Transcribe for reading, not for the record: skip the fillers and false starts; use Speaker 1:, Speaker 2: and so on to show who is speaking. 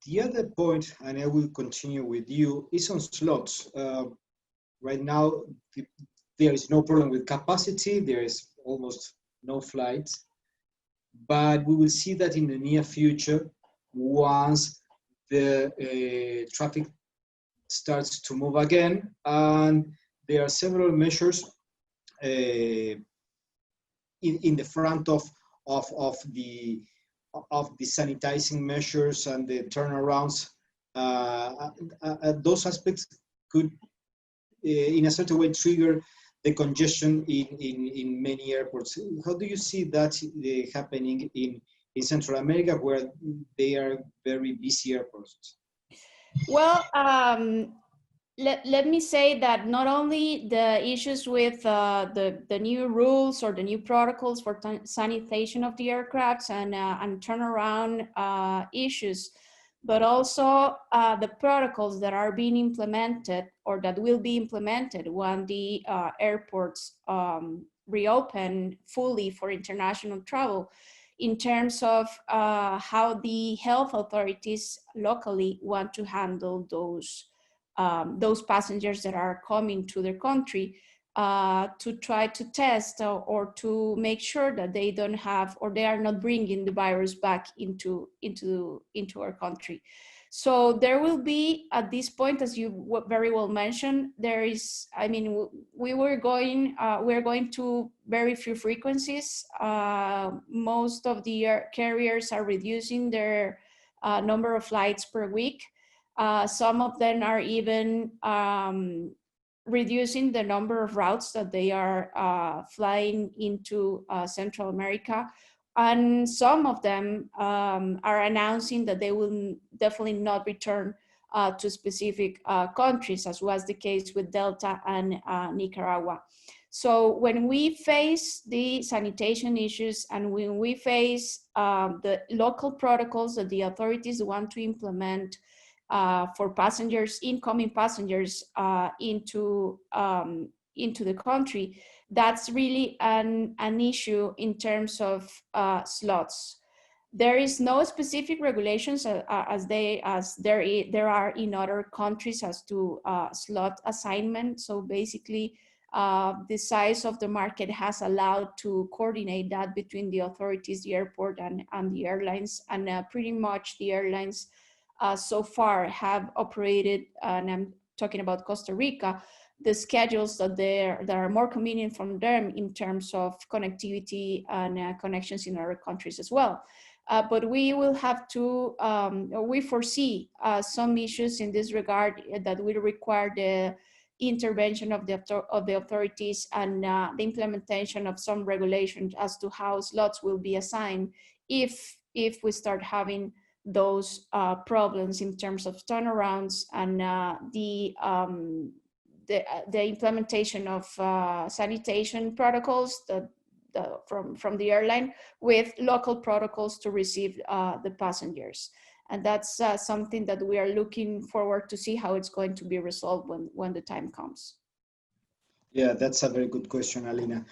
Speaker 1: The other point, and I will continue with you, is on slots. Right now, there is no problem with capacity. There is almost no flights, but we will see that in the near future, once the traffic starts to move again, and there are several measures in the front of the sanitizing measures and the turnarounds. Those aspects could, in a certain way, trigger the congestion in many airports. How do you see that happening in Central America, where they are very busy airports?
Speaker 2: Well, let me say that not only the issues with the new rules or the new protocols for sanitation of the aircrafts and turnaround issues, but also the protocols that are being implemented or that will be implemented when the airports reopen fully for international travel, in terms of how the health authorities locally want to handle those passengers that are coming to their country, to try to test or to make sure that they don't have, or they are not bringing the virus back into our country. So there will be, at this point, as you very well mentioned, there is, I mean, we're going to very few frequencies. Most of the carriers are reducing their number of flights per week. Some of them are even reducing the number of routes that they are flying into Central America. And some of them are announcing that they will definitely not return to specific countries, as was the case with Delta and Nicaragua. So when we face the sanitation issues and when we face the local protocols that the authorities want to implement for passengers, incoming passengers into the country, that's really an issue in terms of slots. There is no specific regulations as there are in other countries as to slot assignment. So basically, the size of the market has allowed to coordinate that between the authorities, the airport, and the airlines, and pretty much the airlines so far have operated, and I'm talking about Costa Rica, the schedules that are more convenient for them in terms of connectivity and connections in other countries as well. But we will have to, we foresee some issues in this regard that will require the intervention of the authorities and the implementation of some regulations as to how slots will be assigned if we start having those problems in terms of turnarounds and the implementation of sanitation protocols from the airline with local protocols to receive the passengers. And that's something that we are looking forward to see how it's going to be resolved when the time comes.
Speaker 1: Yeah, that's a very good question, Alina.